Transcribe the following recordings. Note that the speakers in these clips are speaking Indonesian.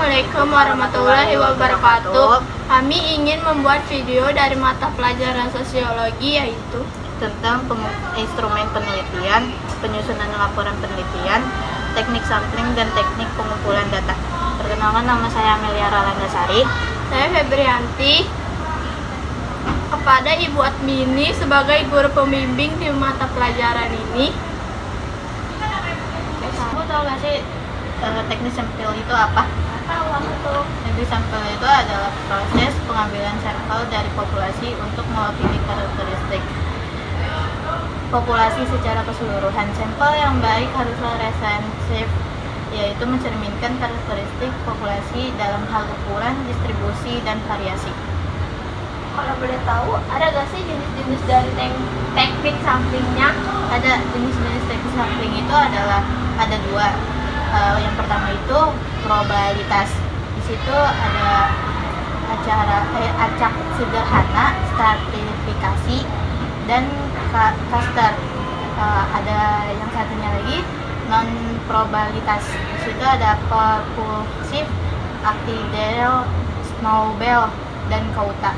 Assalamualaikum warahmatullahi wabarakatuh. Kami ingin membuat video dari mata pelajaran sosiologi, yaitu tentang instrumen penelitian, penyusunan laporan penelitian, teknik sampling, dan teknik pengumpulan data. Perkenalkan, nama saya Amelia Ralandasari. Saya Febrianti. Kepada Ibu Admini sebagai guru pembimbing di mata pelajaran ini. Kamu tahu gak sih teknik sampel itu apa? Teknik sampel itu adalah proses pengambilan sampel dari populasi untuk mewakili karakteristik populasi secara keseluruhan. Sampel yang baik haruslah representatif, yaitu mencerminkan karakteristik populasi dalam hal ukuran, distribusi, dan variasi. Kalau boleh tahu, ada gak sih jenis-jenis dari teknik samplingnya? Ada jenis-jenis teknik sampling itu adalah ada dua. Yang pertama itu probabilitas. Di situ ada acak sederhana, stratifikasi, dan cluster. Ada yang satunya lagi non probabilitas. Di situ ada propulsif, actidal, snowball, dan kauta.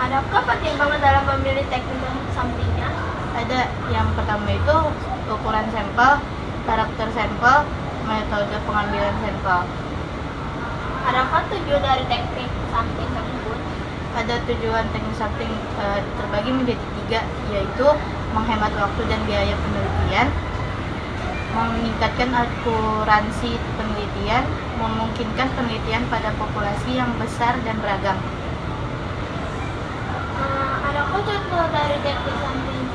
Adakah pertimbangan dalam memilih teknik samplingnya? Ada. Yang pertama itu ukuran sampel, karakter sampel, metode pengambilan sampel. Adakah tujuan dari teknik sampling tersebut? Ada tujuan teknik sampling terbagi menjadi 3, yaitu menghemat waktu dan biaya penelitian, meningkatkan akuransi penelitian, memungkinkan penelitian pada populasi yang besar dan beragam. Adakah contoh dari teknik sampling?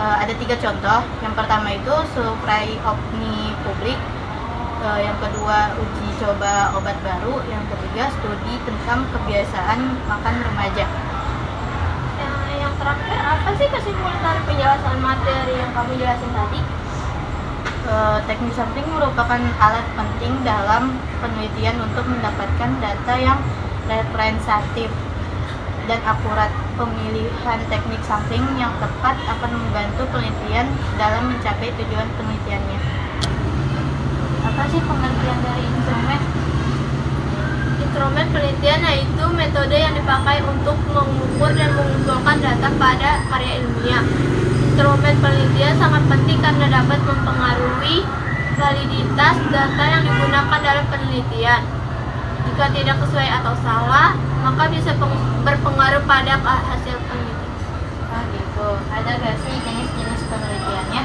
Ada 3 contoh. Yang pertama itu survei opini publik, yang kedua uji coba obat baru, yang ketiga studi tentang kebiasaan makan remaja. Yang terakhir, apa sih kesimpulan dari penjelasan materi yang kamu jelasin tadi? Teknik sampling merupakan alat penting dalam penelitian untuk mendapatkan data yang representatif dan akurat. Pemilihan teknik sampling yang tepat akan membantu penelitian dalam mencapai tujuan penelitiannya. Apa sih pengertian dari instrumen? Instrumen penelitian yaitu metode yang dipakai untuk mengukur dan mengumpulkan data pada karya ilmiah. Instrumen penelitian sangat penting karena dapat mempengaruhi validitas data yang digunakan dalam penelitian. Jika tidak sesuai atau salah, maka bisa berpengaruh pada hasil penelitian. Gitu. Ada gak sih jenis-jenis penelitiannya?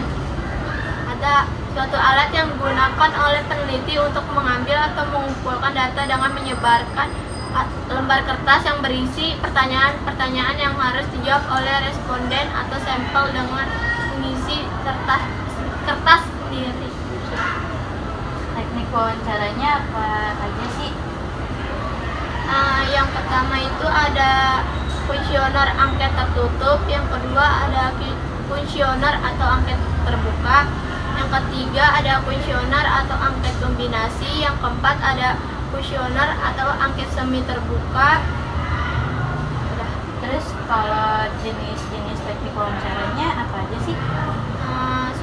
Ada. Suatu alat yang digunakan oleh peneliti untuk mengambil atau mengumpulkan data dengan menyebarkan lembar kertas yang berisi pertanyaan-pertanyaan yang harus dijawab oleh responden atau sampel dengan mengisi kertas sendiri. Teknik wawancaranya apa aja sih? Yang pertama itu ada kuesioner angket tertutup, yang kedua ada kuesioner atau angket terbuka, yang ketiga ada kuesioner atau angket kombinasi, yang keempat ada kuesioner atau angket semi terbuka. Terus kalau jenis-jenis teknik wawancaranya apa aja sih?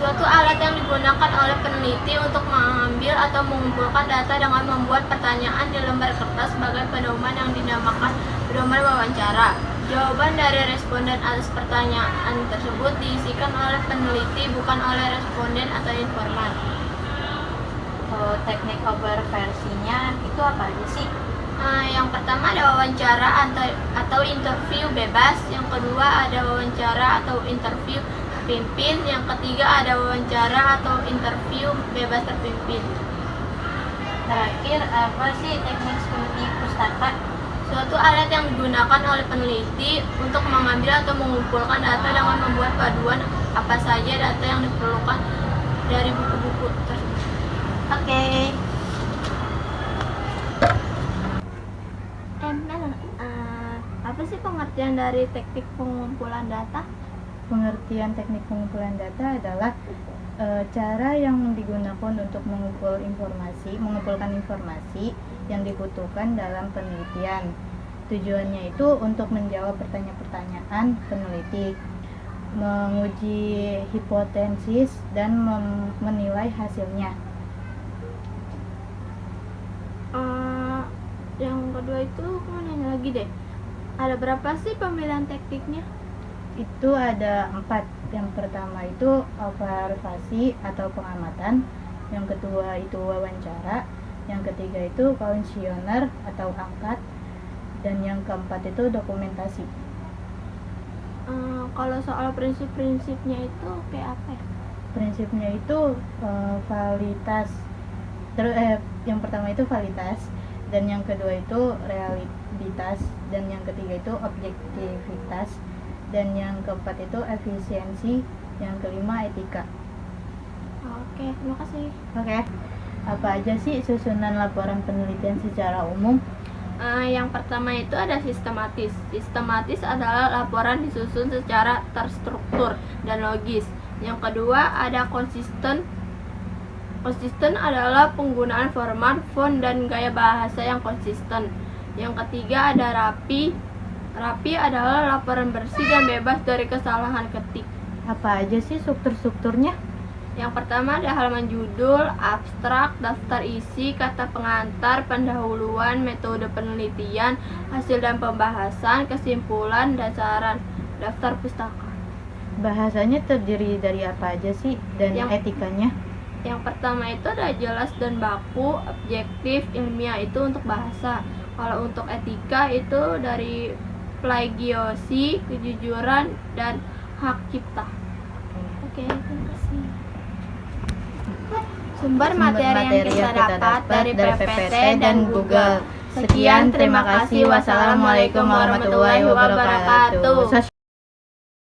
Suatu alat yang digunakan oleh peneliti untuk mengambil atau mengumpulkan data dengan membuat pertanyaan di lembar kertas sebagai pedoman yang dinamakan pedoman wawancara. Jawaban dari responden atas pertanyaan tersebut diisikan oleh peneliti, bukan oleh responden atau informan. Teknik observasinya itu apa aja sih? Yang pertama ada wawancara atau interview bebas, yang kedua ada wawancara atau interview terpimpin, yang ketiga ada wawancara atau interview bebas terpimpin. Terakhir, apa sih teknik studi pustaka? Suatu alat yang digunakan oleh peneliti untuk mengambil atau mengumpulkan data dengan membuat paduan apa saja data yang diperlukan dari buku-buku tersebut. Oke. Apa sih pengertian dari teknik pengumpulan data? Pengertian teknik pengumpulan data adalah cara yang digunakan untuk mengumpulkan informasi yang dibutuhkan dalam penelitian. Tujuannya itu untuk menjawab pertanyaan-pertanyaan peneliti. menguji hipotesis dan menilai hasilnya. Yang kedua itu aku mau nanya lagi deh. Ada berapa sih pemilihan tekniknya? Itu ada 4. Yang pertama itu observasi atau pengamatan, yang kedua itu wawancara, yang ketiga itu kuesioner atau angkat, dan yang keempat itu dokumentasi. Kalau soal prinsip-prinsipnya itu kayak apa ya? Prinsipnya itu validitas. Yang pertama itu validitas, dan yang kedua itu realitas, dan yang ketiga itu objektivitas, dan yang keempat itu efisiensi, yang kelima etika. Oke, terima kasih. Oke. Apa aja sih susunan laporan penelitian secara umum? Yang pertama itu ada sistematis. Sistematis adalah laporan disusun secara terstruktur dan logis. Yang kedua ada konsisten. Konsisten adalah penggunaan format, font, dan gaya bahasa yang konsisten. Yang ketiga ada rapi. Rapi adalah laporan bersih dan bebas dari kesalahan ketik. Apa aja sih strukturnya? Yang pertama ada halaman judul, abstrak, daftar isi, kata pengantar, pendahuluan, metode penelitian, hasil dan pembahasan, kesimpulan, dan saran, daftar pustaka. Bahasanya terdiri dari apa aja sih, dan etikanya? Yang pertama itu ada jelas dan baku, objektif, ilmiah itu untuk bahasa. Kalau untuk etika itu dari plagiosi, kejujuran, dan hak cipta. Oke, terima kasih. Sumber materi yang kita dapat dari PPT dan Google. Sekian, terima kasih. Wassalamualaikum warahmatullahi wabarakatuh.